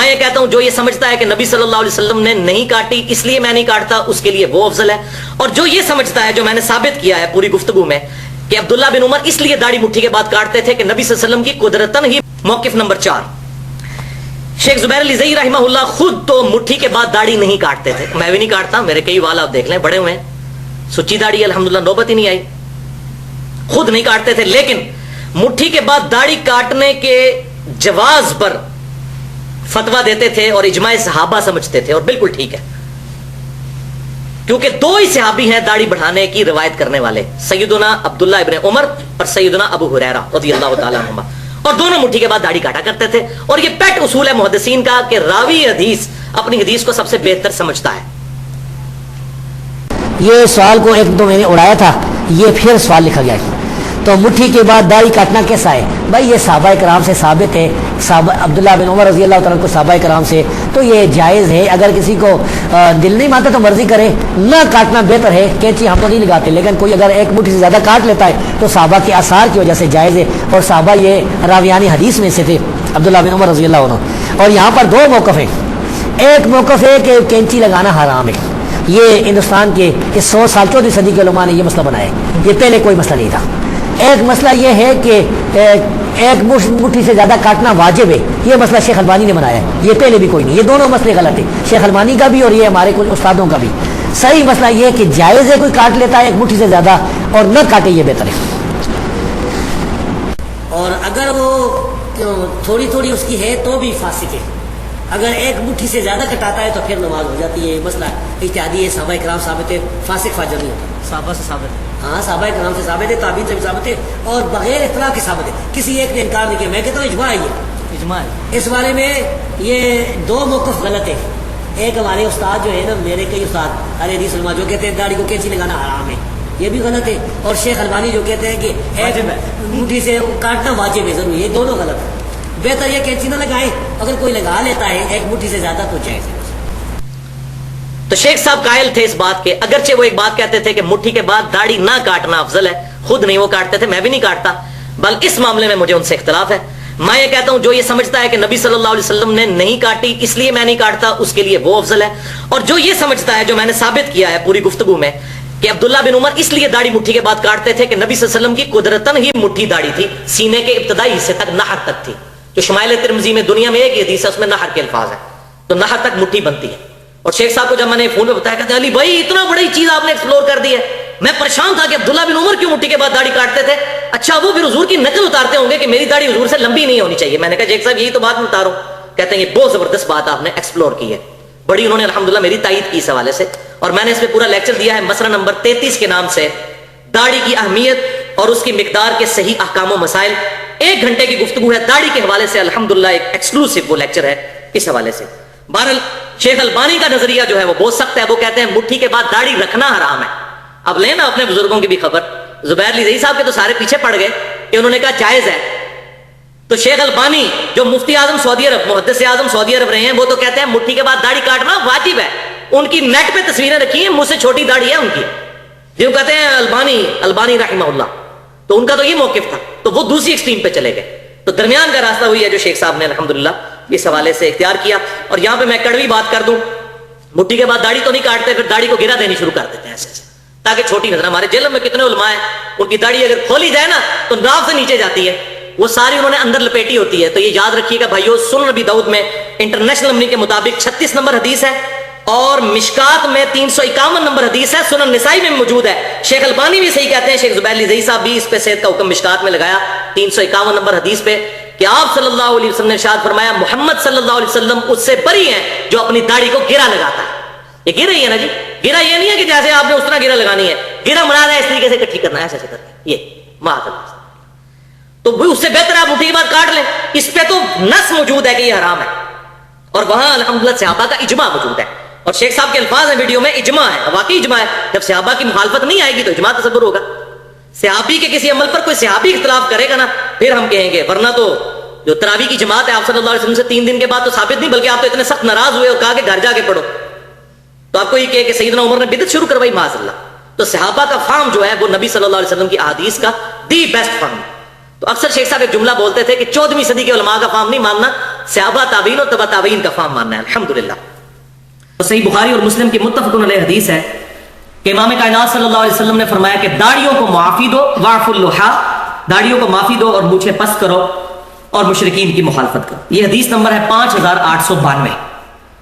میں یہ کہتا ہوں جو یہ سمجھتا ہے کہ نبی صلی اللہ علیہ وسلم نے نہیں کاٹی اس لیے میں نہیں کاٹتا، اس کے لیے وہ افضل ہے، اور جو یہ سمجھتا ہے جو میں نے ثابت کیا ہے پوری گفتگو میں کہ عبداللہ بن عمر اس لیے داڑھی مٹھی کے بعد کاٹتے تھے کہ نبی صلی اللہ علیہ وسلم کی قدرتاً ہی۔ موقف نمبر 4، شیخ زبیر علی زئی رحمہ اللہ خود تو مٹھی کے بعد داڑھی نہیں کاٹتے تھے، میں بھی نہیں کاٹتا، میرے کئی وال آپ دیکھ لیں بڑے ہوئے ہیں، سچی داڑھی الحمدللہ نوبت ہی نہیں آئی، خود نہیں کاٹتے تھے، لیکن مٹھی کے بعد داڑھی کاٹنے کے جواز پر فتویٰ دیتے تھے اور اجماع صحابہ سمجھتے تھے، اور بالکل ٹھیک ہے، کیونکہ دو ہی صحابی ہیں داڑھی بڑھانے کی روایت کرنے والے، سیدنا عبداللہ ابن عمر اور سیدنا ابو ہریرہ رضی اللہ تعالیٰ عنہما، اور دونوں مٹھی کے بعد داڑھی کاٹا کرتے تھے، اور یہ پیٹ اصول ہے محدثین کا کہ راوی حدیث اپنی حدیث کو سب سے بہتر سمجھتا ہے۔ یہ سوال کو ایک دو میں نے اڑایا تھا، یہ پھر سوال لکھا گیا ہے، تو مٹھی کے بعد داڑھی کاٹنا کیسا ہے؟ بھائی یہ صحابہ کرام سے ثابت ہے، صحابہ عبداللہ بن عمر رضی اللہ تعالیٰ کو صحابہ کرام سے، تو یہ جائز ہے، اگر کسی کو دل نہیں مانتا تو مرضی کرے، نہ کاٹنا بہتر ہے، کینچی ہم تو نہیں لگاتے، لیکن کوئی اگر ایک مٹھی سے زیادہ کاٹ لیتا ہے تو صحابہ کے آثار کی وجہ سے جائز ہے، اور صحابہ یہ راویان حدیث میں سے تھے عبداللہ بن عمر رضی اللہ عنہ۔ اور یہاں پر دو موقف ہیں، ایک موقف ہے کہ کینچی لگانا حرام ہے، یہ ہندوستان کے 100 سال 14ویں صدی کے علماء نے یہ مسئلہ بنایا ہے، یہ پہلے کوئی مسئلہ نہیں تھا۔ ایک مسئلہ یہ ہے کہ ایک مٹھی سے زیادہ کاٹنا واجب ہے، یہ مسئلہ شیخ البانی نے بنایا ہے، یہ پہلے بھی کوئی نہیں، یہ دونوں مسئلے غلط ہیں، شیخ البانی کا بھی اور یہ ہمارے کچھ استادوں کا بھی۔ صحیح مسئلہ یہ ہے کہ جائز ہے کوئی کاٹ لیتا ہے ایک مٹھی سے زیادہ، اور نہ کاٹے یہ بہتر ہے۔ اور اگر وہ تھوڑی تھوڑی اس کی ہے تو بھی فاسق ہے، اگر ایک مٹھی سے زیادہ کٹاتا ہے تو پھر نماز ہو جاتی ہے، یہ مسئلہ اجتہادی ہے، صحابہ کرام ثابت ہے، فاسق فاجر نہیں ہوتا، صحابہ سے ثابت ہے، ہاں صحابہ کرام سے ثابت ہے، تابعین سے بھی ثابت ہے، اور بغیر اختلاف کے ثابت ہے، کسی ایک نے انکار نہیں کیا۔ میں کہتا ہوں اجماع ہے، اجماع ہے۔ اس بارے میں یہ دو موقف غلط ہے۔ ایک ہمارے استاد جو ہے نا، میرے کئی استاد ارے حدیث علماء جو کہتے ہیں داڑھی کو کینچی لگانا حرام ہے، یہ بھی غلط ہے، اور شیخ البانی جو کہتے ہیں کہ ایک مٹھی سے کاٹنا واجب ہے ضرور، یہ دونوں غلط ہے۔ بہتر یہ کینچی نہ لگائے، اگر کوئی لگا لیتا ہے ایک مٹھی سے زیادہ تو جائز ہے۔ تو شیخ صاحب قائل تھے اس بات کے، اگرچہ وہ ایک بات کہتے تھے کہ مٹھی کے بعد داڑھی نہ کاٹنا افضل ہے، خود نہیں وہ کاٹتے تھے، میں بھی نہیں کاٹتا، بلکہ اس معاملے میں مجھے ان سے اختلاف ہے۔ میں یہ کہتا ہوں جو یہ سمجھتا ہے کہ نبی صلی اللہ علیہ وسلم نے نہیں کاٹی اس لیے میں نہیں کاٹتا، اس کے لیے وہ افضل ہے، اور جو یہ سمجھتا ہے جو میں نے ثابت کیا ہے پوری گفتگو میں کہ عبداللہ بن عمر اس لیے داڑھی مٹھی کے بعد کاٹتے تھے کہ نبی صلی اللہ علیہ وسلم کی قدرتاً ہی مٹھی داڑھی تھی، سینے کے ابتدائی حصے تک نہر تک تھی، جو شمائل ترمذی میں دنیا میں ایک ہی حدیث ہے اس میں نہر کے الفاظ ہیں، تو نہر تک مٹھی بنتی ہے۔ اور شیخ صاحب کو جب میں نے فون میں بتایا کہتے ہیں علی بھائی اتنا بڑی چیز آپ نے ایکسپلور کر دی ہے، میں پریشان تھا کہ عبداللہ بن عمر کیوں مٹھی کے بعد داڑھی کاٹتے تھے، اچھا وہ پھر حضور کی نقل اتارتے ہوں گے کہ میری داڑھی حضور سے لمبی نہیں ہونی چاہیے۔ میں نے کہا شیخ صاحب یہی تو بات میں اتاروں، کہتے ہیں یہ بہت زبردست بات آپ نے ایکسپلور کی ہے، بڑی انہوں نے الحمدللہ میری تائید کی اس حوالے سے، اور میں نے اس پہ پورا لیکچر دیا ہے مسئلہ نمبر 33 کے نام سے، داڑھی کی اہمیت اور اس کی مقدار کے صحیح احکام و مسائل، 1 گھنٹے کی گفتگو ہے داڑھی کے حوالے سے، الحمدللہ ایک ایکسکلوسیو وہ لیکچر ہے اس حوالے سے۔ بہرحال شیخ البانی کا نظریہ جو ہے وہ بہت سخت ہے، وہ کہتے ہیں مٹھی کے بعد داڑھی رکھنا حرام ہے۔ اب لینا اپنے بزرگوں کی بھی خبر، زبیر علی زئی صاحب کے تو سارے پیچھے پڑ گئے کہ انہوں نے کہا جائز ہے، تو شیخ البانی جو مفتی اعظم سعودی عرب، محدث اعظم سعودی عرب رہے ہیں، وہ تو کہتے ہیں مٹھی کے بعد داڑھی کاٹنا واجب ہے، ان کی نیٹ پہ تصویریں رکھی ہیں، مجھ سے چھوٹی داڑھی ہے ان کی، جو کہتے ہیں البانی رحمہ اللہ، تو ان کا تو یہ موقف تھا، تو وہ دوسری ایکسٹریم پہ چلے گئے، تو درمیان کا راستہ وہی ہے جو شیخ صاحب نے الحمدللہ اس حوالے سے اختیار کیا۔ اور یہاں پہ میں کڑوی بات کر دوں، مٹھی کے بعد داڑھی تو نہیں کاٹتے، پھر داڑھی کو گرا دینی شروع کر دیتے ہیں ایسے تاکہ چھوٹی نظر۔ ہمارے جیل میں کتنے علماء ہیں ان کی داڑھی اگر کھولی جائے نا تو ناف سے نیچے جاتی ہے، وہ ساری انہوں نے اندر لپیٹی ہوتی ہے۔ تو یہ یاد رکھیے گا بھائیو، سنن ابی داؤد میں انٹرنیشنل نمبر کے مطابق 36 نمبر حدیث ہے، اور مشکات میں 351 نمبر حدیث ہے، سنن نسائی میں موجود ہے۔ شیخ البانی بھی صحیح کہتے ہیں، شیخ زبیر علی زئی صاحب بھی اس پہ صحت کا حکم مشکات میں لگایا 351 نمبر حدیث پہ کہ آپ صلی اللہ علیہ وسلم نے ارشاد فرمایا محمد صلی اللہ علیہ وسلم اس سے بری ہیں جو اپنی داڑھی کو گرا لگاتا ہے۔ یہ گرا ہی ہے نا جی، گرا یہ نہیں ہے کہ جیسے آپ نے اس طرح گرا لگانی ہے، گرا مراد ہے اس طریقے سے اکٹھی کرنا ہے، ایسے کر کے یہ معاذ اللہ، تو اس سے بہتر آپ مٹھی کے بعد کاٹ لیں۔ اس پہ تو نص موجود ہے کہ یہ حرام ہے، اور وہاں الحمدللہ صحابہ کا اجماع موجود ہے، اور شیخ صاحب کے الفاظ ہیں ویڈیو میں، اجماع ہے، واقعی اجماع ہے۔ جب صحابہ کی مخالفت نہیں آئے گی تو اجماع تصور ہوگا۔ صحابی کے کسی عمل پر کوئی صحابی اختلاف کرے گا نا پھر ہم کہیں گے، ورنہ تو جو تراویح کی جماعت ہے آپ صلی اللہ علیہ وسلم سے 3 دن کے بعد تو ثابت نہیں، بلکہ آپ تو اتنے سخت ناراض ہوئے اور کہا کہ گھر جا کے پڑھو، تو آپ کو یہ کہے کہ سیدنا عمر نے بدعت شروع کروائی معاذ اللہ۔ تو صحابہ کا فہم جو ہے وہ نبی صلی اللہ علیہ وسلم کی احادیث کا دی بیسٹ فہم۔ تو اکثر شیخ صاحب ایک جملہ بولتے تھے کہ 14ویں صدی کے علماء کا فہم نہیں ماننا، صحابہ تابعین اور تبع تابعین کا فہم ماننا ہے الحمدللہ. تو صحیح بخاری اور مسلم کی متفق علیہ حدیث ہے کہ امام کائنات صلی اللہ علیہ وسلم نے فرمایا کہ داڑھیوں کو معافی دو، واعفوا اللحا، داڑھیوں کو معافی دو اور مونچھیں پس کرو اور مشرکین کی مخالفت کرو. یہ حدیث نمبر ہے 5892.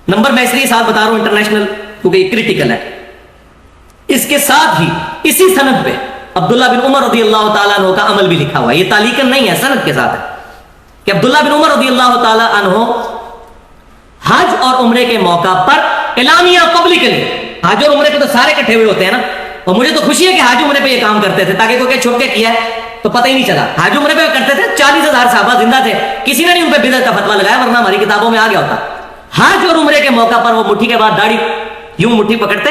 نمبر میں اس لیے ساتھ بتا رہا ہوں انٹرنیشنل کیونکہ یہ کریٹیکل ہے. اس کے ساتھ ہی اسی سند پہ عبداللہ بن عمر رضی اللہ تعالیٰ عنہ کا عمل بھی لکھا ہوا ہے. یہ تعلیقاً نہیں ہے، سند کے ساتھ ہے کہ عبداللہ بن عمر رضی اللہ تعالیٰ عنہ حج اور عمرے کے موقع پر اعلامیہ پبلکلی، حج اور عمرے کے تو سارے کٹھے ہوئے ہوتے ہیں نا، اور مجھے تو خوشی ہے کہ حج عمرے پہ یہ کام کرتے تھے تاکہ کوئی چھپ کے کیا ہے تو پتہ ہی نہیں چلا. حج عمرے پہ کرتے تھے، 40,000 صحابہ زندہ تھے، کسی نے نہیں ان پہ بدعت کا فتویٰ لگایا، ورنہ ہماری کتابوں میں آ گیا ہوتا. حج اور عمرے کے موقع پر وہ مٹھی کے بعد داڑھی یوں مٹھی پکڑتے،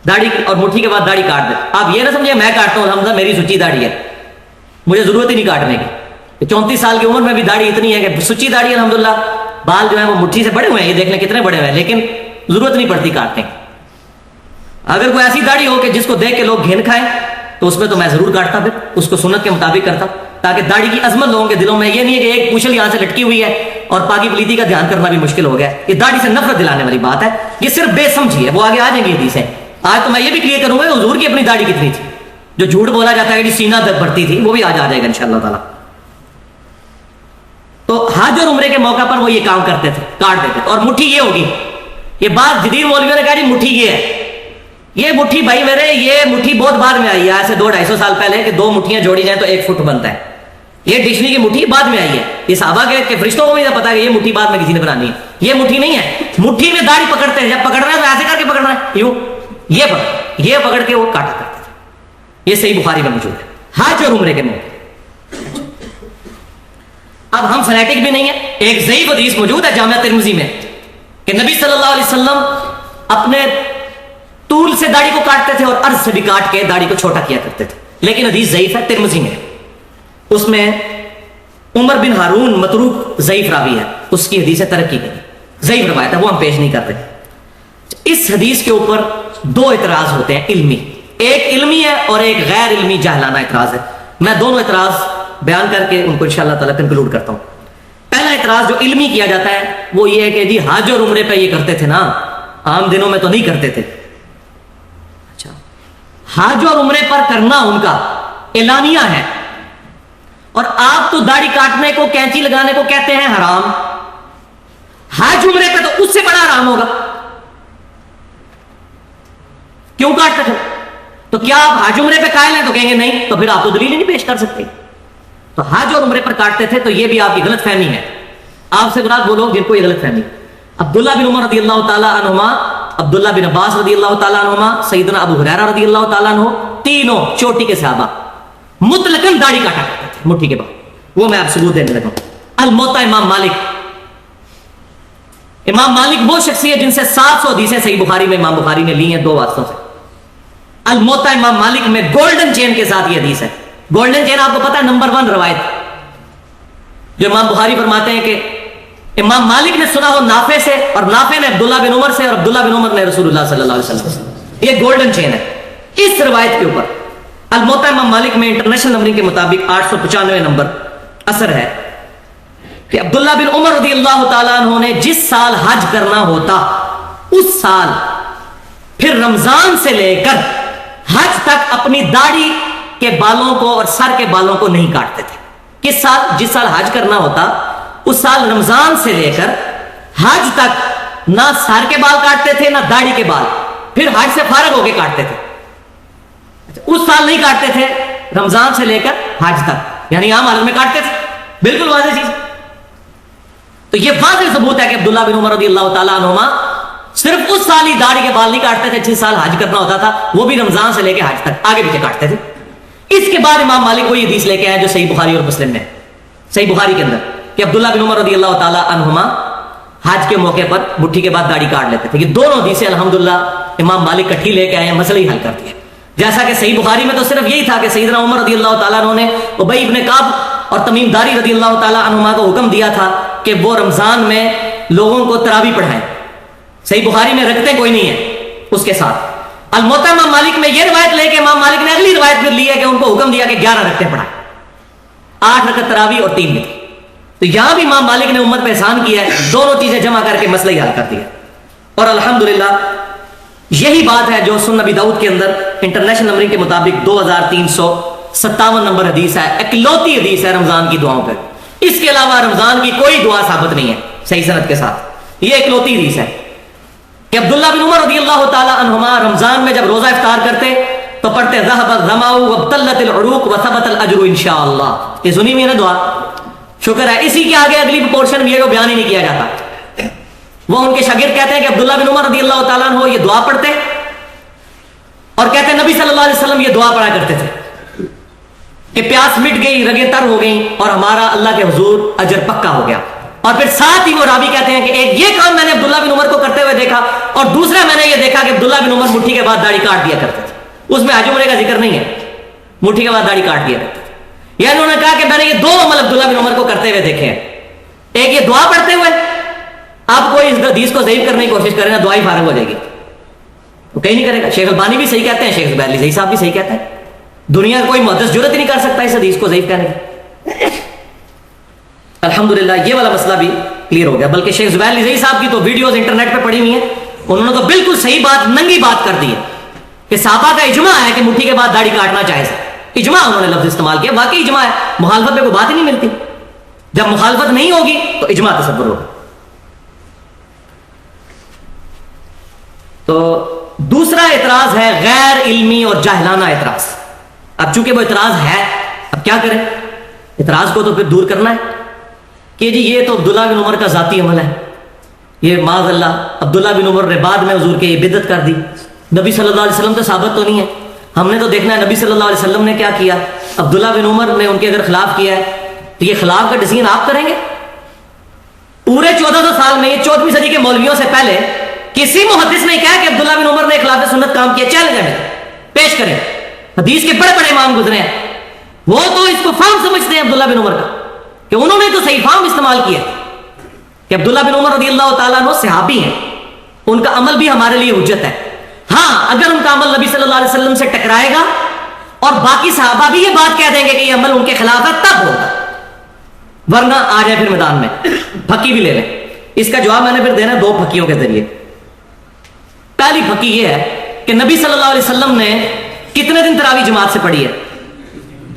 داڑھی اور مٹھی کے بعد داڑھی کاٹ دے. آپ یہ نہ سمجھے میں کاٹتا ہوں الحمدللہ میری سچی داڑھی ہے، مجھے ضرورت ہی نہیں کاٹنے کی. 34 سال کی عمر میں بھی داڑھی اتنی ہے کہ سچی داڑھی ہے الحمدللہ. بال جو ہیں وہ مٹھی سے بڑے ہوئے ہیں، یہ دیکھ لیں کتنے بڑے ہوئے ہیں، لیکن ضرورت نہیں پڑتی کاٹنے کی. اگر کوئی ایسی داڑھی ہو کہ جس کو دیکھ کے لوگ گھن کھائیں تو اس میں تو میں ضرور کاٹتا، پھر اس کو سنت کے مطابق کرتا، تاکہ داڑھی کی عظمت لوگوں کے دلوں میں یہ نہیں ہے کہ ایک پوچھل یہاں سے لٹکی ہوئی ہے اور پاکی پلیتی کا دھیان کرنا بھی مشکل ہو گیا. یہ داڑھی سے نفرت دلانے والی بات ہے، یہ صرف بے سمجھی ہے. وہ آگے آ جائیں گی حدیثیں. آج تو میں یہ بھی کلیئر کروں گا حضور کی اپنی داڑھی کتنی تھی. جو جھوٹ بولا جاتا ہے کہ سینہ درد بڑھتی تھی، وہ بھی آج آ جائے گا انشاءاللہ تعالی. تو حج اور عمرے کے موقع پر وہ یہ کام کرتے تھے، کاٹ دیتے تھے. اور مٹھی یہ ہوگی، یہ بات جدید مولویوں نے کہا جی مٹھی یہ ہے. یہ مٹھی بھائی میرے، یہ مٹھی بہت بعد میں آئی ہے، ایسے 200-250 سال پہلے کہ 2 مٹھیاں جوڑی جائیں تو 1 فٹ بنتا ہے. یہ ڈکشنری کی مٹھی بعد میں آئی ہے. یہ صحابہ کے فرشتوں کو بھی پتا ہے کہ یہ مٹھی بعد میں کسی نے بنانی ہے. یہ مٹھی نہیں ہے. مٹھی میں داڑھی پکڑتے ہیں، جب پکڑنا ہے تو ایسے کر کے پکڑنا ہے، یوں یہ پکڑ کے وہ کاٹا کرتے تھے. یہ صحیح بخاری میں موجود ہے. حج اور عمرے کے موقع. اب ہم فنیٹک بھی نہیں ہیں. ایک ضعیف حدیث موجود ہے جامعہ ترمذی میں کہ نبی صلی اللہ علیہ وسلم اپنے طول سے داڑھی کو کاٹتے تھے اور عرض سے بھی کاٹ کے داڑھی کو چھوٹا کیا کرتے تھے. لیکن حدیث ضعیف ہے، ترمذی میں. اس میں عمر بن ہارون متروک ضعیف راوی ہے، اس کی حدیث ترقی کی ضعیف روایت ہے، وہ ہم پیش نہیں کرتے. اس حدیث کے اوپر 2 اعتراض ہوتے ہیں علمی. ایک علمی ہے اور ایک غیر علمی جاہلانہ اعتراض ہے. میں دونوں اعتراض بیان کر کے ان کو انشاءاللہ تعالی کنکلوڈ کرتا ہوں. پہلا اعتراض جو علمی کیا جاتا ہے وہ یہ ہے کہ جی حج اور عمرے پہ یہ کرتے تھے نا، عام دنوں میں تو نہیں کرتے تھے. اچھا، حج اور عمرے پر کرنا ان کا اعلانیہ ہے، اور آپ تو داڑھی کاٹنے کو، کینچی لگانے کو کہتے ہیں حرام. حج عمرے پہ تو اس سے بڑا حرام ہوگا. کیوں کاٹتے تھے؟ تو کیا آپ حج عمرے پہ قائل ہیں؟ تو کہیں گے نہیں، تو پھر آپ تو دلیل ہی نہیں پیش کر سکتے. تو حج اور عمرے پر کاٹتے تھے تو یہ بھی آپ کی غلط فہمی ہے. آپ سے مراد وہ لوگ جن کو یہ غلط فہمی. عبداللہ بن عمر رضی اللہ تعالیٰ عنہما، عبداللہ بن عباس رضی اللہ تعالیٰ عنہما، سیدنا ابو ہریرہ رضی اللہ تعالیٰ عنہ، تینوں چوٹی کے صحابہ مطلقاً داڑھی کاٹا کرتے تھے مٹھی کے بعد. وہ میں آپ ثبوت دینے لگا ہوں. الموطا امام مالک. امام مالک وہ شخصیت جن سے 700 حدیثیں صحیح بخاری میں امام بخاری نے لی ہیں 2 واسطوں سے. الموطا امام مالک میں گولڈن چین کے ساتھ یہ حدیث ہے. گولڈن چین آپ کو پتا ہے نمبر 1 روایت جو امام بخاری فرماتے ہیں کہ امام مالک نے سنا ہو نافع سے، اور نافع نے عبداللہ بن عمر سے، اور عبداللہ بن عمر نے رسول اللہ صلی اللہ علیہ وسلم سے. یہ گولڈن چین ہے. اس روایت کے اوپر الموطا امام مالک میں انٹرنیشنل نمبرنگ کے مطابق 895 نمبر اثر ہے کہ عبداللہ بن عمر رضی اللہ تعالیٰ عنہ نے جس سال حج کرنا ہوتا اس سال پھر رمضان سے لے کر حج تک اپنی داڑھی کے بالوں کو اور سر کے بالوں کو نہیں کاٹتے تھے. کس سال؟ جس سال حج کرنا ہوتا اس سال رمضان سے لے کر حج تک نہ سر کے بال کاٹتے تھے نہ داڑھی کے بال، پھر حج سے فارغ ہو کے کاٹتے تھے. اس سال نہیں کاٹتے تھے رمضان سے لے کر حج تک، یعنی عام حالت میں کاٹتے تھے. بالکل واضح چیز. تو یہ واضح ثبوت ہے کہ عبداللہ بن عمر رضی اللہ تعالیٰ عنہما صرف اس سال ہی داڑھی کے بال نہیں کاٹتے تھے جس سال حج کرنا ہوتا تھا، وہ بھی رمضان سے لے کے حج تک آگے پیچھے کاٹتے تھے. اس کے بعد امام مالک وہی حدیث لے کے آئے جو صحیح بخاری اور مسلم میں، صحیح بخاری کے اندر، کہ عبداللہ بن عمر رضی اللہ تعالیٰ عنہما حج کے موقع پر مٹھی کے بعد داڑھی کاٹ لیتے تھے. یہ دونوں حدیثیں الحمدللہ امام مالک کٹھی لے کے آئے ہیں، مسئلہ ہی حل کر دیا. جیسا کہ صحیح بخاری میں تو صرف یہی تھا کہ سیدنا عمر رضی اللہ تعالیٰ عنہ نے ابی ابن کعب اور تمیم داری رضی اللہ تعالیٰ عنہما کو حکم دیا تھا کہ وہ رمضان میں لوگوں کو تراویح پڑھائیں. صحیح بخاری میں رکھتے کوئی نہیں ہے اس کے ساتھ. الموطا امام مالک میں یہ روایت لے کے امام مالک نے اگلی روایت پھر لی ہے کہ ان کو حکم دیا کہ 11 رکعتیں پڑھائیں، 8 رکعت تراویح اور 3 وتر. تو تو یہاں بھی امام مالک نے امت پہ احسان کیا ہے, دونوں چیزیں جمع کر کے مسئلہ ہی حل کر دیا. اور الحمدللہ یہی بات ہے جو سنن نبی داؤد کے اندر انٹرنیشنل نمبرنگ کے مطابق 2357 نمبر حدیث ہے, اکلوتی حدیث ہے رمضان کی دعاؤں پہ. اس کے علاوہ رمضان کی کوئی دعا ثابت نہیں ہے صحیح سند کے ساتھ. یہ اکلوتی حدیث ہے کہ عبداللہ بن عمر رضی اللہ تعالی عنہما رمضان میں جب روزہ افطار کرتے تو پڑھتے ذهب الظمأ وابتلت العروق وثبت الاجر انشاءاللہ. یہ سنی ہوئی ہے نا دعا, شکر ہے. اسی کے آگے اگلی پورشن بھی ہے جو بیان ہی نہیں کیا جاتا. وہ ان کے شاگرد کہتے ہیں کہ عبداللہ بن عمر رضی اللہ تعالیٰ عنہ یہ دعا پڑھتے اور کہتے ہیں نبی صلی اللہ علیہ وسلم یہ دعا پڑھا کرتے تھے کہ پیاس مٹ گئی, رگیں تر ہو گئیں اور ہمارا اللہ کے حضور اجر پکا ہو گیا. اور پھر ساتھ ہی وہ راوی کہتے ہیں کہ ایک یہ کام میں نے عبداللہ بن عمر کو کرتے ہوئے دیکھا اور دوسرا میں نے یہ دیکھا کہ عبداللہ بن عمر مٹھی کے بعد داڑھی کاٹ دیا کرتے تھے. اس میں حج عمرے کا ذکر نہیں ہے, مٹھی کے بعد داڑھی کاٹ دیا کرتے تھے. یعنی انہوں نے کہا کہ میں نے یہ دو عمل عبداللہ بن عمر کو کرتے ہوئے دیکھے ہیں, ایک یہ دعا پڑھتے ہوئے. آپ کوئی اس حدیث کو ضعیف کرنے کی کوشش کریں نا, دعا ہی فارغ ہو جائے گی, وہ کہیں نہیں کرے گا. شیخ البانی بھی صحیح کہتے ہیں, شیخ زبیر علی صحیح صاحب بھی صحیح کہتے ہیں. دنیا کا کوئی محدث جرت ہی نہیں کر سکتا اس حدیث کو ضعیف کہنے کی. الحمدللہ یہ والا مسئلہ بھی کلیئر ہو گیا. بلکہ شیخ زبیر علی صحیح صاحب کی تو ویڈیوز انٹرنیٹ پہ پڑی ہوئی ہیں, انہوں نے تو بالکل صحیح بات, ننگی بات کر دی ہے کہ صحابہ کا اجماع ہے کہ مٹھی کے بعد داڑھی کاٹنا جائز ہے. اجماع انہوں نے لفظ استعمال کیا, واقعی اجماع ہے. مخالفت میں کوئی بات ہی نہیں ملتی. جب مخالفت نہیں ہوگی تو اجماع تصور ہوگا. تو دوسرا اعتراض ہے غیر علمی اور جاہلانہ اعتراض. اب چونکہ وہ اعتراض ہے, اب کیا کریں؟ اعتراض کو تو پھر دور کرنا ہے کہ جی یہ تو عبداللہ بن عمر کا ذاتی عمل ہے, یہ معاذ اللہ عبداللہ بن عمر نے بعد میں حضور کے یہ بدعت کر دی. نبی صلی اللہ علیہ وسلم تو ثابت تو نہیں ہے. ہم نے تو دیکھنا ہے نبی صلی اللہ علیہ وسلم نے کیا کیا. عبداللہ بن عمر نے ان کے اگر خلاف کیا ہے تو یہ خلاف کا ڈیسیژن آپ کریں گے؟ پورے 1400 سال میں, یہ 14ویں صدی کے مولویوں سے پہلے کسی محدث نے کہا کہ عبداللہ بن عمر نے خلاف سنت کام کیا. چیلنج ہے, پیش کریں. حدیث کے بڑے بڑے امام گزرے ہیں, وہ تو اس کو فہم سمجھتے ہیں عبداللہ بن عمر کا, کہ انہوں نے تو صحیح فہم استعمال کیا کہ عبداللہ بن عمر رضی اللہ تعالیٰ عنہ صحابی ہیں, ان کا عمل بھی ہمارے لیے حجت ہے. ہاں اگر ان کا عمل نبی صلی اللہ علیہ وسلم سے ٹکرائے گا اور باقی صحابہ بھی یہ بات کہہ دیں گے کہ یہ عمل ان کے خلاف ہے تب ہوگا, ورنہ آ جائے پھر میدان میں. پھکی بھی لے لیں. اس کا جواب میں نے پھر دینا ہے دو پھکیوں کے ذریعے. پہلی پھکی یہ ہے کہ نبی صلی اللہ علیہ وسلم نے کتنے دن تراویح جماعت سے پڑھی ہے؟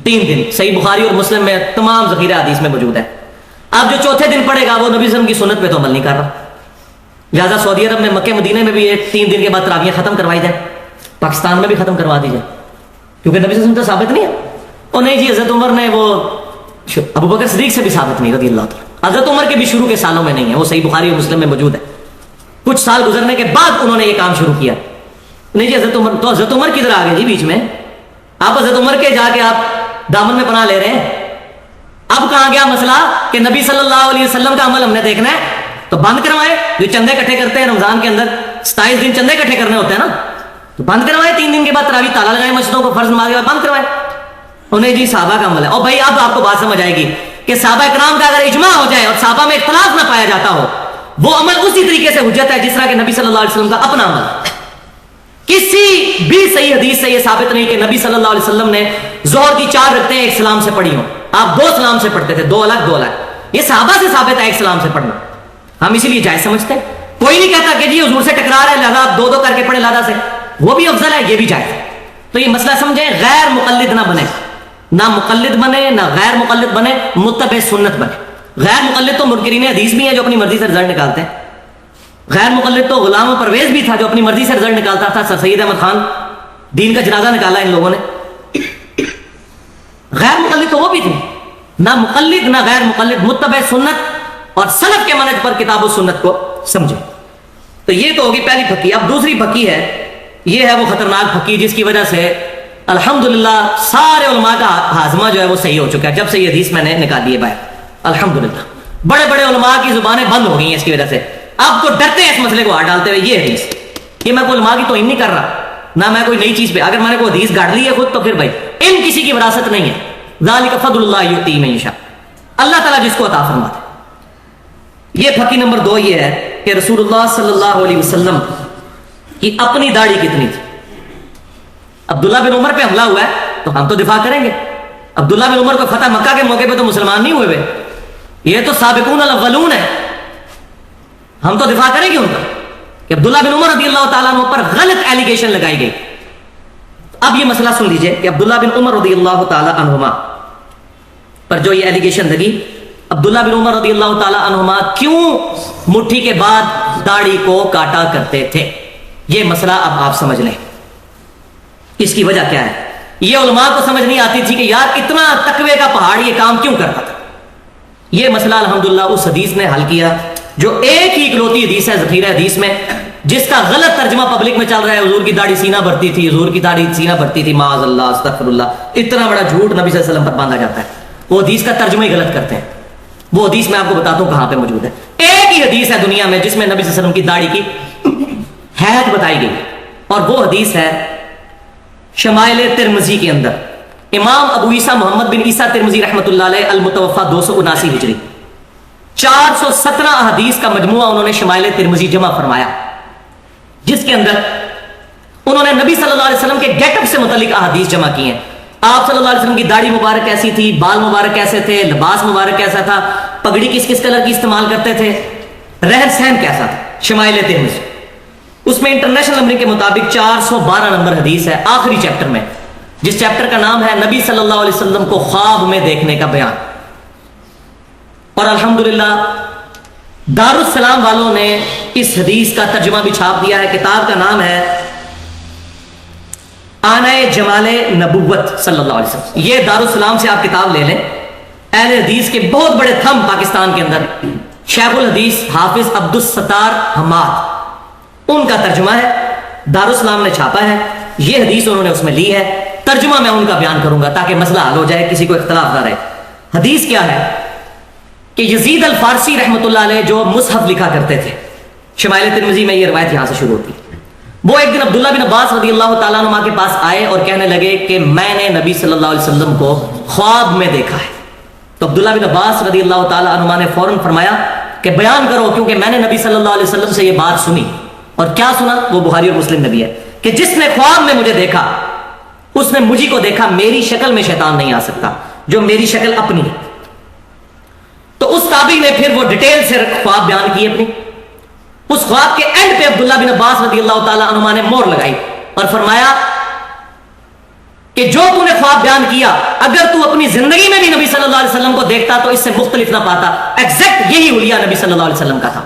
3 دن. صحیح بخاری اور مسلم میں تمام ذخیرہ حدیث میں موجود ہے. اب جو چوتھے دن پڑھے گا وہ نبی صلی اللہ علیہ وسلم کی سنت پہ تو عمل نہیں کر رہا. لہٰذا سعودی عرب میں مکہ مدینہ میں بھی یہ 3 دن کے بعد تراویح ختم کروائی جائے, پاکستان میں بھی ختم کروا دی جائے, کیونکہ نبی صلی اللہ علیہ وسلم تو ثابت نہیں ہے. اور نہیں جی حضرت عمر نے وہ ابو بکر صدیق سے بھی ثابت نہیں رضی اللہ تعالیٰ. حضرت عمر کے بھی شروع کے سالوں میں نہیں ہے, وہ صحیح بخاری اور مسلم میں موجود ہے. کچھ سال گزرنے کے بعد انہوں نے یہ کام شروع کیا. نہیں جی حضرت عمر, تو حضرت عمر کدھر آ گئے جی بیچ میں؟ آپ حضرت عمر کے جا کے آپ دامن میں پناہ لے رہے ہیں. اب کہاں گیا مسئلہ کہ نبی صلی اللہ علیہ وسلم کا عمل ہم نے دیکھنا ہے تو بند کروائے. جو چندے اکٹھے کرتے ہیں رمضان کے اندر 27 دن چندے اکٹھے کرنے ہوتے ہیں نا, تو بند کروائے. 3 دن کے بعد تراویح تالا لگائے مسجدوں کو, فرض نماز کے بعد بند کروائے. انہیں جی صحابہ کا عمل ہے. اور بھائی اب آپ کو بات سمجھ آئے گی کہ صحابہ کرام کا اگر اجماع ہو جائے اور صحابہ میں اختلاف نہ پایا جاتا ہو, وہ عمل اسی طریقے سے حجت ہے جس طرح کہ نبی صلی اللہ علیہ وسلم کا اپنا عمل. کسی بھی صحیح حدیث سے یہ ثابت نہیں کہ نبی صلی اللہ علیہ وسلم نے ظہر کی 4 رکعتیں ایک سلام سے پڑھی ہوں. آپ 2 سلام سے پڑھتے تھے, 2 الگ. یہ صحابہ سے ثابت ہے ایک سلام سے پڑھنا. ہم اسی لیے جائز سمجھتے ہیں. کوئی نہیں کہتا کہ جی حضور سے ٹکرا رہا ہے لہذا آپ 2 کر کے پڑھیں لہذا سے, وہ بھی افضل ہے, یہ بھی جائز ہے. تو یہ مسئلہ سمجھیں, غیر مقلد نہ بنے, نہ مقلد بنے نہ غیر مقلد بنے, متبع سنت بنے. غیر مقلد تو منکرین حدیث بھی ہیں جو اپنی مرضی سے رزلٹ نکالتے ہیں. غیر مقلد تو غلام پرویز بھی تھا جو اپنی مرضی سے رزلٹ نکالتا تھا. سر سید احمد خان دین کا جنازہ نکالا ان لوگوں نے. غیر مقلد تو وہ بھی تھے. نہ مقلد نہ غیر مقلد, متبع سنت اور سلف کے منہج پر کتاب و سنت کو سمجھے. تو یہ تو ہوگی پہلی پھکی. اب دوسری پھکی ہے, یہ ہے وہ خطرناک پھکی جس کی وجہ سے الحمدللہ سارے علماء کا ہاضمہ جو ہے وہ صحیح ہو چکا ہے جب سے یہ حدیث میں نے نکالی ہے باہر. الحمدللہ بڑے بڑے علماء کی زبانیں بند ہو گئی ہیں اس کی وجہ سے. اب تو ڈرتے ہیں اس مسئلے کو ہاتھ ڈالتے ہوئے. یہ حدیث, یہ میں کوئی علماء کی توہین نہیں کر رہا, نہ میں کوئی نئی چیز پہ, اگر میں نے کوئی حدیث گاڑ لی ہے خود تو پھر بھائی ان کسی کی وراثت نہیں ہے. ذالک فضل اللہ یؤتیہ من یشاء, اللہ تعالیٰ جس کو عطا فرماتا ہے. یہ پھکی نمبر 2 یہ ہے کہ رسول اللہ صلی اللہ علیہ وسلم کی اپنی داڑھی کتنی تھی. عبداللہ بن عمر پہ حملہ ہوا ہے تو ہم تو دفاع کریں گے. عبداللہ بن عمر کو فتح مکہ کے موقع پہ تو مسلمان نہیں ہوئے, یہ تو سابقون الاولون ہے. ہم تو دفاع کریں گے ان کا کہ عبداللہ بن عمر رضی اللہ تعالیٰ عنہ پر غلط ایلیگیشن لگائی گئی. اب یہ مسئلہ سن لیجئے کہ عبداللہ بن عمر رضی اللہ تعالیٰ عنہما پر جو یہ ایلیگیشن لگی، عبداللہ بن عمر رضی اللہ تعالیٰ عنہما کیوں مٹھی کے بعد داڑھی کو کاٹا کرتے تھے، یہ مسئلہ اب آپ سمجھ لیں. اس کی وجہ کیا ہے؟ یہ علماء کو سمجھ نہیں آتی تھی کہ یار اتنا تقوی کا پہاڑ یہ کام کیوں کرتا تھا. یہ مسئلہ الحمدللہ اس حدیث نے حل کیا جو ایک ہی اکلوتی حدیث ہے ذخیرہ حدیث میں، جس کا غلط ترجمہ پبلک میں چل رہا ہے. حضور کی داڑھی سینہ بھرتی تھی، حضور کی داڑھی سینہ بھرتی تھی، معاذ اللہ استغفر اللہ. اتنا بڑا جھوٹ نبی صلی اللہ علیہ وسلم پر باندھا جاتا ہے. وہ حدیث کا ترجمہ ہی غلط کرتے ہیں. وہ حدیث میں آپ کو بتاتا ہوں کہاں پہ موجود ہے. ایک ہی حدیث ہے دنیا میں جس میں نبی صلی اللہ علیہ وسلم کی داڑھی کی حیت بتائی گئی، اور وہ حدیث ہے شمائل ترمذی کے اندر. امام ابو عیسیٰ محمد بن عیسیٰ ترمذی رحمۃ اللہ علیہ المتوفى 279 ہجری 417 احادیث کا مجموعہ انہوں نے شمائل ترمذی جمع فرمایا، جس کے اندر انہوں نے نبی صلی اللہ علیہ وسلم کے گیٹ اپ سے متعلق احادیث جمع کی ہیں. آپ صلی اللہ علیہ وسلم کی داڑھی مبارک کیسی تھی، بال مبارک کیسے تھے، لباس مبارک کیسا تھا، پگڑی کس کس کلر کی استعمال کرتے تھے، رہن سہن کیسا تھا. شمائل ترمذی اس میں انٹرنیشنل نمبرنگ کے مطابق 412 نمبر حدیث ہے، آخری چیپٹر میں، جس چیپٹر کا نام ہے نبی صلی اللہ علیہ وسلم کو خواب میں دیکھنے کا بیان. اور الحمدللہ دارالسلام والوں نے اس حدیث کا ترجمہ بھی چھاپ دیا ہے. کتاب کا نام ہے آنۂ جمال نبوت صلی اللہ علیہ وسلم. یہ دارالسلام سے آپ کتاب لے لیں. اہل حدیث کے بہت بڑے تھم پاکستان کے اندر شیخ الحدیث حافظ عبدالستار حماد، ان کا ترجمہ ہے، دارالسلام نے چھاپا ہے. یہ حدیث انہوں نے اس میں لی ہے. ترجمہ میں ان کا بیان کروں گا تاکہ مسئلہ حل ہو جائے، کسی کو اختلاف نہ رہے. حدیث کیا ہے کہ یزید الفارسی رحمۃ اللہ علیہ جو مصحف لکھا کرتے تھے، شمائل ترمذی میں یہ روایت یہاں سے شروع ہوتی ہے. وہ ایک دن عبداللہ بن عباس رضی اللہ تعالیٰ عنہ کے پاس آئے اور کہنے لگے کہ میں نے نبی صلی اللہ علیہ وسلم کو خواب میں دیکھا ہے. تو عبداللہ بن عباس رضی اللہ تعالیٰ عنہ نے فوراً فرمایا کہ بیان کرو، کیونکہ میں نے نبی صلی اللہ علیہ وسلم سے یہ بات سنی. اور کیا سنا؟ وہ بخاری اور مسلم نبی ہے کہ جس نے خواب میں مجھے دیکھا اس نے مجھے کو دیکھا، میری شکل میں شیطان نہیں آ سکتا جو میری شکل اپنی ہے. تو اس تابعی نے پھر وہ ڈیٹیل سے خواب بیان کی اپنی. اس خواب کے اینڈ پہ عبداللہ بن عباس رضی اللہ تعالیٰ عنہ نے مور لگائی اور فرمایا کہ جو تو نے خواب بیان کیا اگر تو اپنی زندگی میں بھی نبی صلی اللہ علیہ وسلم کو دیکھتا تو اس سے مختلف نہ پاتا. ایگزیکٹ یہی حلیہ نبی صلی اللہ علیہ وسلم کا تھا.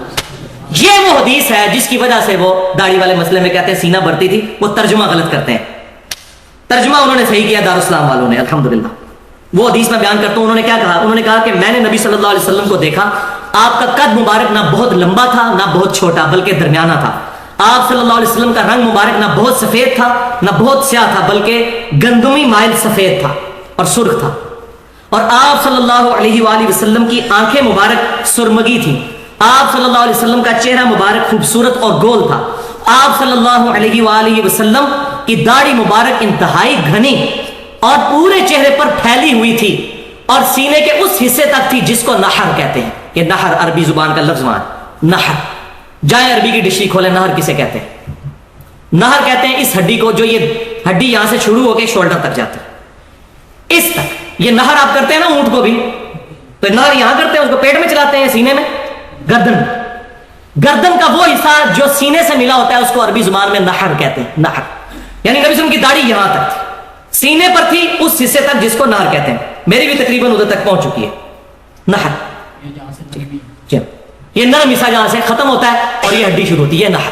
یہ وہ حدیث ہے جس کی وجہ سے وہ داڑھی والے مسئلے میں کہتے ہیں سینہ بھرتی تھی، وہ ترجمہ غلط کرتے ہیں. ترجمہ انہوں نے صحیح کیا دارالسلام والوں نے الحمدللہ. وہ حدیث میں بیان کرتا ہوں. انہوں نے کیا کہا؟ انہوں نے کہا کہ میں نے نبی صلی اللہ علیہ وسلم کو دیکھا، آپ کا قد مبارک نہ بہت لمبا تھا نہ بہت چھوٹا بلکہ درمیانہ تھا. آپ صلی اللہ علیہ وسلم کا رنگ مبارک نہ بہت سفید تھا نہ بہت سیاہ تھا بلکہ گندمی مائل سفید تھا اور سرخ تھا. اور آپ صلی اللہ علیہ وآلہ وسلم کی آنکھیں مبارک سرمگی تھی. آپ صلی اللہ علیہ وسلم کا چہرہ مبارک خوبصورت اور گول تھا. آپ صلی اللہ علیہ وآلہ وسلم کی داڑھی مبارک انتہائی گھنی اور پورے چہرے پر پھیلی ہوئی تھی اور سینے کے اس حصے تک تھی جس کو نحر کہتے ہیں. یہ نحر عربی زبان کا لفظ مان، نحر. جائیں عربی کی ڈکشنری کھولیں، نحر کسے کہتے ہیں؟ نحر کہتے ہیں اس ہڈی کو جو یہ ہڈی یہاں سے شروع ہو کے شولڈر تک جاتی ہے، اس تک. یہ نحر آپ کرتے ہیں نا اونٹ کو بھی، تو نحر یہاں کرتے ہیں، اس کو پیٹ میں چلاتے ہیں، سینے میں، گردن کا وہ حصہ جو سینے سے ملا ہوتا ہے اس کو عربی زبان میں نحر کہتے ہیں. نحر یعنی نبی صلی اللہ علیہ وسلم کی داڑھی یہاں تک تھی، سینے پر تھی اس حصے تک جس کو نحر کہتے ہیں. میری بھی تقریباً ادھر تک پہنچ چکی ہے. نحر یہ نرم حصہ جہاں سے ختم ہوتا ہے اور یہ ہڈی شروع ہوتی ہے، نحر.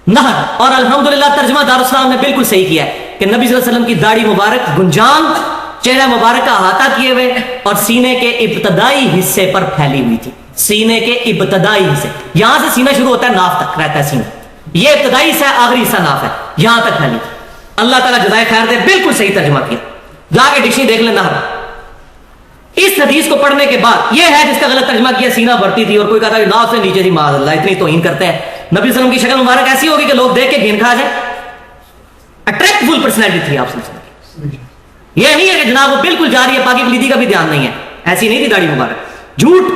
نحر. اور الحمدللہ ترجمہ دارالسلام نے بالکل صحیح کیا ہے کہ نبی صلی اللہ علیہ وسلم کی داڑھی مبارک گنجان، چہرہ مبارک کا احاطہ کیے ہوئے اور سینے کے ابتدائی حصے پر پھیلی ہوئی تھی. سینے کے ابتدائی حصے، یہاں سے سینہ شروع ہوتا ہے، ناف تک رہتا ہے سینہ. یہ ابتدائی حصہ ہے، آخری حصہ ناف ہے، یہاں تک پھیلی. اللہ تعالیٰ جزائے خیر دے، بالکل صحیح ترجمہ کیا. جا کے ڈکشنری دیکھ لیں نحر. اس حدیث کو پڑھنے کے بعد یہ ہے جس کا غلط ترجمہ کیا سینہ بھرتی تھی اور کوئی کہتا ہے ناف سے نیچے تھی. معاذ اللہ، اتنی توہین کرتے ہیں. نبی صلی اللہ علیہ وسلم کی شکل مبارک ایسی ہوگی کہ لوگ دیکھ کے گھین کھا جائیں. اٹریکٹفل پرسنالٹی تھی آپ صلی اللہ علیہ وسلم. یہ نہیں ہے کہ جناب وہ بالکل جا رہی ہے، پاکی پلیدی کا بھی دھیان نہیں ہے، ایسی نہیں تھی داڑھی مبارک. جھوٹ.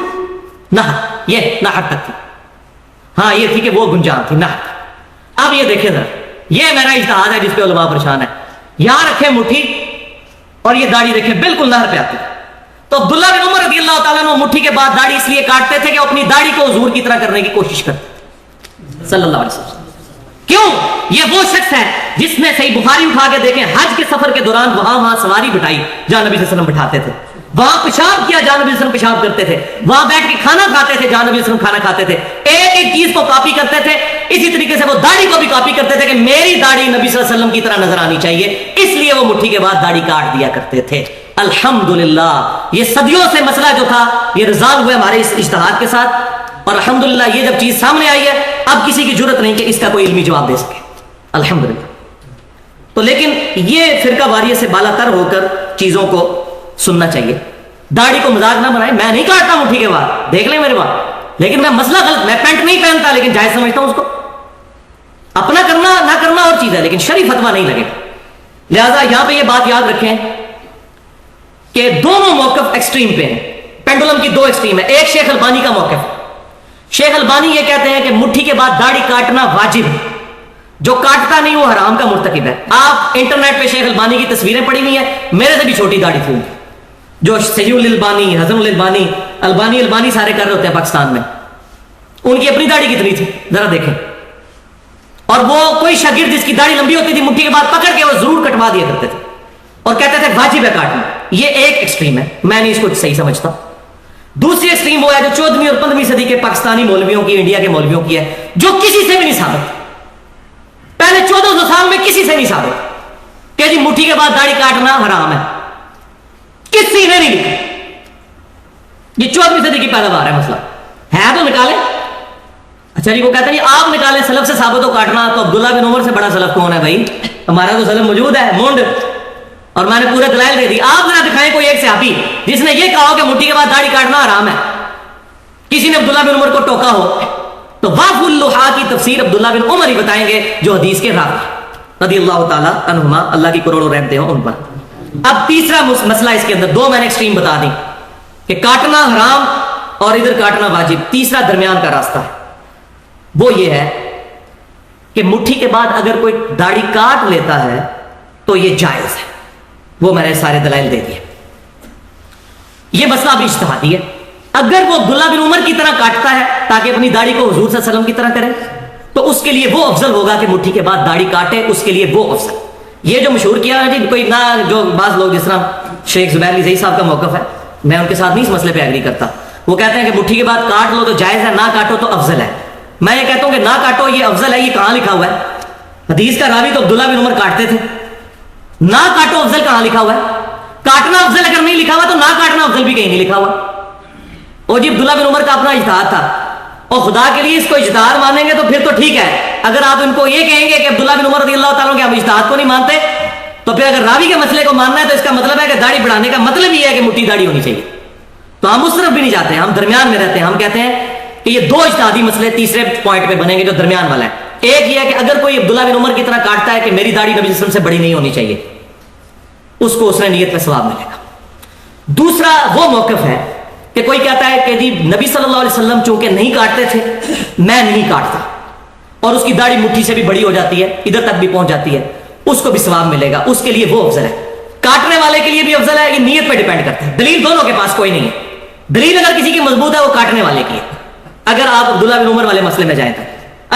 نحر، یہ نحر تک تھی. ہاں یہ تھی کہ وہ گنجان تھی، نحر. اب یہ دیکھیں ذرا، یہ میرا اجتہاد ہے جس پہ علماء پریشان ہے. یہاں رکھیں مٹھی اور یہ داڑھی دیکھیں بالکل نحر پہ آتی ہے. تو عبداللہ بن عمر رضی اللہ تعالیٰ عنہ مٹھی کے بعد داڑھی اس لیے کاٹتے تھے کہ اپنی داڑھی کو حضور کی طرح کرنے کی کوشش کرتے صلی اللہ علیہ وسلم. کیوں؟ یہ وہ شخص ہے جس نے صحیح بخاری اٹھا کے دیکھیں حج کے سفر کے دوران وہاں سواری بٹھائی جہاں نبی صلی اللہ علیہ وسلم بٹھاتے تھے, وہاں پیشاب کیا جہاں نبی صلی اللہ علیہ وسلم پیشاب کرتے تھے, وہاں بیٹھ کے کھانا کھاتے تھے جہاں نبی صلی اللہ علیہ وسلم کھانا کھاتے تھے, ایک ایک چیز کو کاپی کرتے تھے. اسی طریقے سے وہ داڑھی کو بھی کاپی کرتے تھے کہ میری داڑھی نبی صلی اللہ علیہ وسلم کی طرح نظر آنی چاہیے, اس لیے وہ مٹھی کے بعد داڑھی کاٹ دیا کرتے تھے. الحمدللہ یہ صدیوں سے مسئلہ جو تھا یہ ریزالو ہوئے ہمارے اس اجتہاد کے ساتھ, اور الحمدللہ یہ جب چیز سامنے آئی ہے اب کسی کی ضرورت نہیں کہ اس کا کوئی علمی جواب دے سکے الحمدللہ. تو لیکن یہ فرقہ واریت سے بالا تر ہو کر چیزوں کو سننا چاہیے. داڑھی کو مذاق نہ بنائیں, میں نہیں کاٹتا مٹھی کے بعد, دیکھ لیں میرے بات, لیکن میں مسئلہ غلط, میں پینٹ نہیں پہنتا لیکن جائز سمجھتا ہوں اس کو. اپنا کرنا نہ کرنا اور چیز ہے لیکن شرعی فتویٰ نہیں لگے. لہذا یہاں پہ یہ بات یاد رکھیں کہ دونوں موقف ایکسٹریم پہ ہیں, پینڈولم کی دو ایکسٹریم ہے. ایک شیخ البانی کا موقف, شیخ البانی یہ کہتے ہیں کہ مٹھی کے بعد داڑھی کاٹنا واجب ہے, جو کاٹتا نہیں وہ حرام کا مرتکب ہے. آپ انٹرنیٹ پہ شیخ البانی کی تصویریں پڑی ہوئی ہیں, میرے سے بھی چھوٹی داڑھی تھی, جو سیو الالبانی, حسن الالبانی, البانی سارے کر رہے ہوتے ہیں پاکستان میں, ان کی اپنی داڑھی کتنی تھی ذرا دیکھیں. اور وہ کوئی شاگرد جس کی داڑھی لمبی ہوتی تھی مٹھی کے بعد پکڑ کے وہ ضرور کٹوا دیا کرتے تھے اور کہتے تھے واجب ہے کاٹنا. یہ ایک ایکسٹریم ہے, میں نہیں اس کو صحیح سمجھتا. دوسری ایکسٹریم وہ ہے جو 14ویں اور 15ویں صدی کے پاکستانی مولویوں کی, انڈیا کے مولویوں کی ہے, جو کسی سے بھی نہیں ثابت, پہلے 1400 سال میں کسی سے نہیں ثابت کہ جی مٹھی کے بعد داڑھی کاٹنا حرام ہے, کسی نے نہیں لکھا. یہ 14ویں صدی کی پیداوار ہے, مسئلہ ہے تو نکالیں. اچھا جی وہ کہتے ہیں آپ نکالیں سلف سے ثابت ہو کاٹنا, تو عبداللہ بن عمر سے بڑا سلف کون ہے بھائی؟ ہمارا تو سلف موجود ہے مونڈ, اور میں نے پورے دلائل دے دی. آپ ذرا دکھائیں کوئی ایک صحابی جس نے یہ کہا کہ مٹھی کے بعد داڑھی کاٹنا حرام ہے, کسی نے عبداللہ بن عمر کو ٹوکا ہو. تو واف اللحا کی تفسیر عبداللہ بن عمر ہی بتائیں گے جو حدیث کے راوی رضی اللہ تعالیٰ عنہما, اللہ کی کروڑوں رحمتیں ہوں ان پر. اب تیسرا مسئلہ اس کے اندر, دو میں نے ایکسٹریم بتا دی کہ کاٹنا حرام اور ادھر کاٹنا واجب. تیسرا درمیان کا راستہ ہے, وہ یہ ہے کہ مٹھی کے بعد اگر کوئی داڑھی کاٹ لیتا ہے تو یہ جائز ہے. وہ میں نے سارے دلائل دے دیے. یہ مسئلہ اب اجتہادی ہے. اگر وہ عبداللہ بن عمر کی طرح کاٹتا ہے تاکہ اپنی داڑھی کو حضور صلی اللہ علیہ وسلم کی طرح کرے تو اس کے لیے وہ افضل ہوگا کہ مٹھی کے بعد داڑھی کاٹے, اس کے لیے وہ افضل. یہ جو مشہور کیا ہے جی کوئی نہ, جو بعض لوگ جس طرح شیخ زبیر علی زئی صاحب کا موقف ہے, میں ان کے ساتھ نہیں اس مسئلے پہ ایگری کرتا. وہ کہتے ہیں کہ مٹھی کے بعد کاٹ لو تو جائز ہے, نہ کاٹو تو افضل ہے. میں یہ کہتا ہوں کہ نہ کاٹو یہ افضل ہے. یہ کہاں لکھا ہوا ہے؟ حدیث کا راوی تو عبداللہ بن عمر کاٹتے تھے, نہ کاٹو افضل کہاں لکھا ہوا ہے؟ کاٹنا افضل اگر نہیں لکھا ہوا تو نہ کاٹنا افضل بھی کہیں نہیں لکھا ہوا. اور جی عبداللہ بن عمر کا اپنا اجتہاد تھا, اور خدا کے لیے اس کو اجتہاد مانیں گے تو پھر تو ٹھیک ہے. اگر آپ ان کو یہ کہیں گے کہ عبداللہ بن عمر رضی اللہ تعالیٰ کے ہم اجتہاد کو نہیں مانتے, تو پھر اگر راوی کے مسئلے کو ماننا ہے تو اس کا مطلب ہے کہ داڑھی بڑھانے کا مطلب یہ ہے کہ مٹھی داڑھی ہونی چاہیے. تو ہم اس طرف بھی نہیں جاتے ہیں, ہم درمیان میں رہتے ہیں. ہم کہتے ہیں کہ یہ دو اجتہادی مسئلے تیسرے پوائنٹ پہ بنیں گے جو درمیان والا ہے. ایک یہ ہے کہ اگر کوئی عبداللہ بن عمر کی طرح کاٹتا ہے کہ میری داڑھی نبی صلی اللہ علیہ وسلم سے بڑی نہیں ہونی چاہیے, اس کو اس نے نیت پہ ثواب ملے گا. دوسرا وہ موقف ہے کہ کوئی کہتا ہے کہ جی نبی صلی اللہ علیہ وسلم چونکہ نہیں کاٹتے تھے, میں نہیں کاٹتا, اور اس کی داڑھی مٹھی سے بھی بڑی ہو جاتی ہے, ادھر تک بھی پہنچ جاتی ہے, اس کو بھی ثواب ملے گا. اس کے لیے وہ افضل ہے. کاٹنے والے کے لیے بھی افضل ہے, یہ نیت پہ ڈیپینڈ کرتا ہے. دلیل دونوں کے پاس کوئی نہیں ہے. دلیل اگر کسی کی مضبوط ہے وہ کاٹنے والے کی ہے, اگر آپ عبداللہ بن عمر والے مسئلے میں جائیں تو.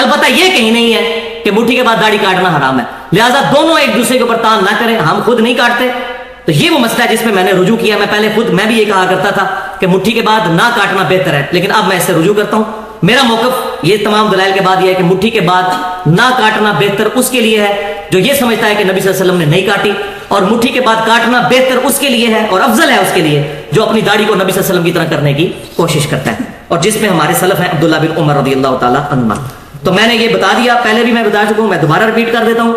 البتہ یہ کہیں نہیں ہے کہ مٹھی کے بعد داڑھی کاٹنا حرام ہے, لہٰذا دونوں ایک دوسرے کے اوپر تان نہ کریں. ہم خود نہیں کاٹتے, تو یہ وہ مسئلہ ہے جس پہ میں نے رجوع کیا. میں پہلے خود میں بھی یہ کہا کرتا تھا کہ مٹھی کے بعد نہ کاٹنا بہتر ہے, لیکن اب میں اس سے رجوع کرتا ہوں. میرا موقف یہ تمام دلائل کے بعد یہ ہے کہ مٹھی کے بعد نہ کاٹنا بہتر اس کے لیے ہے جو یہ سمجھتا ہے کہ نبی صلی اللہ علیہ وسلم نے نہیں کاٹی, اور مٹھی کے بعد کاٹنا بہتر اس کے لیے ہے اور افضل ہے اس کے لیے جو اپنی داڑھی کو نبی صلی اللہ علیہ وسلم کی طرح کرنے کی کوشش کرتا ہے, اور جس میں ہمارے سلف ہیں عبداللہ بن عمر رضی اللہ تعالیٰ عنہ. تو میں نے یہ بتا دیا, پہلے بھی میں بتا چکا ہوں, میں دوبارہ ریپیٹ کر دیتا ہوں.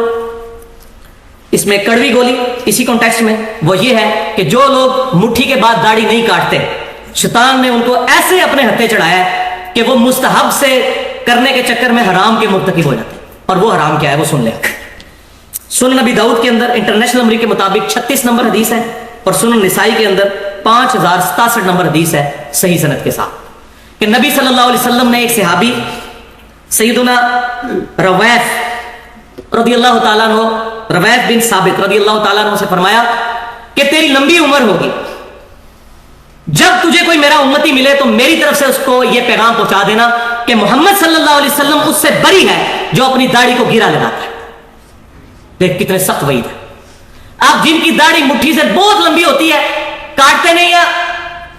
اس میں کڑوی گولی اسی کانٹیکسٹ میں وہ یہ ہے کہ جو لوگ مٹھی کے بعد داڑھی نہیں کاٹتے, شیطان نے ان کو ایسے اپنے ہتھے چڑھایا ہے کہ وہ مستحب سے کرنے کے چکر میں حرام کے مرتکب ہو جاتے ہیں. اور وہ حرام کیا ہے وہ سن لیں. سنن نبی داؤد کے اندر انٹرنیشنل نمبر کے مطابق 36 نمبر حدیث ہے, اور سنن نسائی کے اندر 5067 نمبر حدیث ہے صحیح سند کے ساتھ, کہ نبی صلی اللہ علیہ وسلم نے ایک صحابی سیدنا رویف رضی اللہ تعالیٰ عنہ, رویف بن ثابت رضی اللہ تعالیٰ عنہ سے فرمایا کہ تیری لمبی عمر ہوگی جب تجھے کوئی میرا امتی ملے تو میری طرف سے اس کو یہ پیغام پہنچا دینا کہ محمد صلی اللہ علیہ وسلم اس سے بری ہے جو اپنی داڑھی کو گرا لگاتا ہے. دیکھ کتنے سخت وعید ہے. آپ جن کی داڑھی مٹھی سے بہت لمبی ہوتی ہے کاٹتے نہیں یا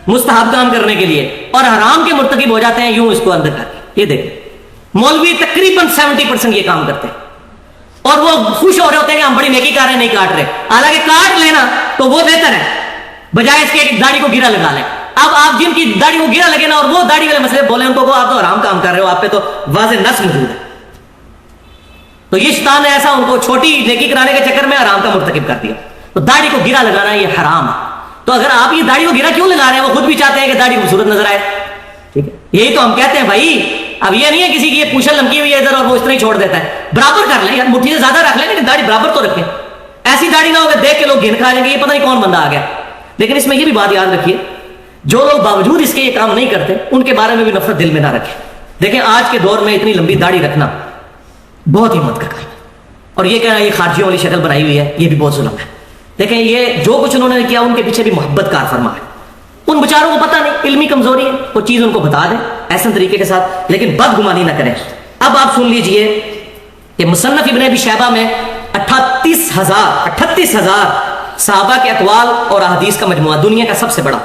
مستحب کام کرنے کے لیے اور حرام کے مرتکب ہو جاتے ہیں یوں اس کو اندر کر کے. یہ دیکھ مولوی تقریباً 70% یہ کام کرتے ہیں اور وہ خوش ہو رہے ہوتے ہیں کہ ہم بڑی نیکی کر رہے ہیں, نہیں کاٹ رہے. حالانکہ کاٹ لینا تو وہ بہتر ہے بجائے اس کے کہ داڑھی کو گرا لگا لیں. اب آپ جن کی داڑھی کو گرا لگے نا اور وہ داڑھی والے مسئلے بولے ان کو آپ تو حرام کام کر رہے ہو, آپ پہ تو واضح نس موجود ہے. تو یہ شیطان نے ایسا ان کو چھوٹی نیکی کرانے کے چکر میں حرام کا مرتکب کر دیا. تو داڑھی کو گرا لگانا یہ حرام ہے. تو اگر آپ یہ داڑھی کو گرا کیوں لگا رہے ہیں, وہ خود بھی چاہتے ہیں کہ داڑھی خوبصورت نظر آئے. ٹھیک ہے, یہی تو ہم کہتے ہیں بھائی. اب یہ نہیں ہے کسی کی یہ پوچھل لمکی ہوئی ہے ادھر اور وہ اس طرح ہی چھوڑ دیتا ہے. برابر کر لیں یار, مٹھی سے زیادہ رکھ لیں لیکن داڑھی برابر تو رکھیں. ایسی داڑھی نہ ہو کہ دیکھ کے لوگ گھن کھا لیں گے یہ پتہ نہیں کون بندہ آ گیا. لیکن اس میں یہ بھی بات یاد رکھیے, جو لوگ باوجود اس کے یہ کام نہیں کرتے ان کے بارے میں بھی نفرت دل میں نہ رکھیں. دیکھیں آج کے دور میں اتنی لمبی داڑھی رکھنا بہت ہمت کا کام ہے, اور یہ کہنا یہ خارجیوں والی شکل بنائی ہوئی ہے یہ بھی بہت ظلم ہے. دیکھیں یہ جو کچھ انہوں نے کیا ان کے پیچھے بھی محبت کار فرما ہے. ان بیچاروں کو پتہ نہیں, علمی کمزوری ہے, وہ چیز ان کو بتا دیں احسن طریقے کے ساتھ, لیکن بدگمانی نہ کریں. اب آپ سن لیجئے کہ مصنف ابن ابی شیبہ میں 38,000 صحابہ کے اقوال اور احادیث کا مجموعہ, دنیا کا سب سے بڑا.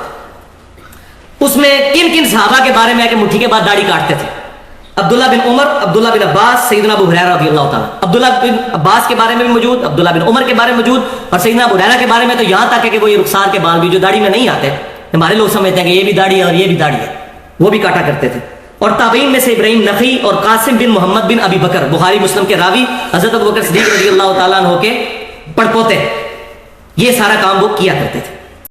اس میں کن کن صحابہ کے بارے میں ہے کہ مٹھی کے بعد داڑھی کاٹتے تھے. عبداللہ بن عمر, عبداللہ بن عباس, سیدنا ابو ہریرہ رضی اللہ تعالیٰ. عبداللہ بن عباس کے بارے میں بھی موجود, عبداللہ بن عمر کے بارے میں موجود, اور سیدنا ابو ہریرہ کے بارے میں تو یہاں تک ہے کہ وہ یہ رخسار کے بال بھی جو داڑھی میں نہیں آتے, ہمارے لوگ سمجھتے ہیں کہ یہ بھی داڑھی ہے اور یہ بھی داڑھی ہے, وہ بھی کاٹا کرتے تھے. اور تابعین میں سے ابراہیم نخعی اور قاسم بن محمد بن ابی بکر, بخاری مسلم کے راوی, حضرت ابوبکر صدیق رضی اللہ تعالیٰ عنہ کے پڑپوتے, یہ سارا کام وہ کیا کرتے تھے.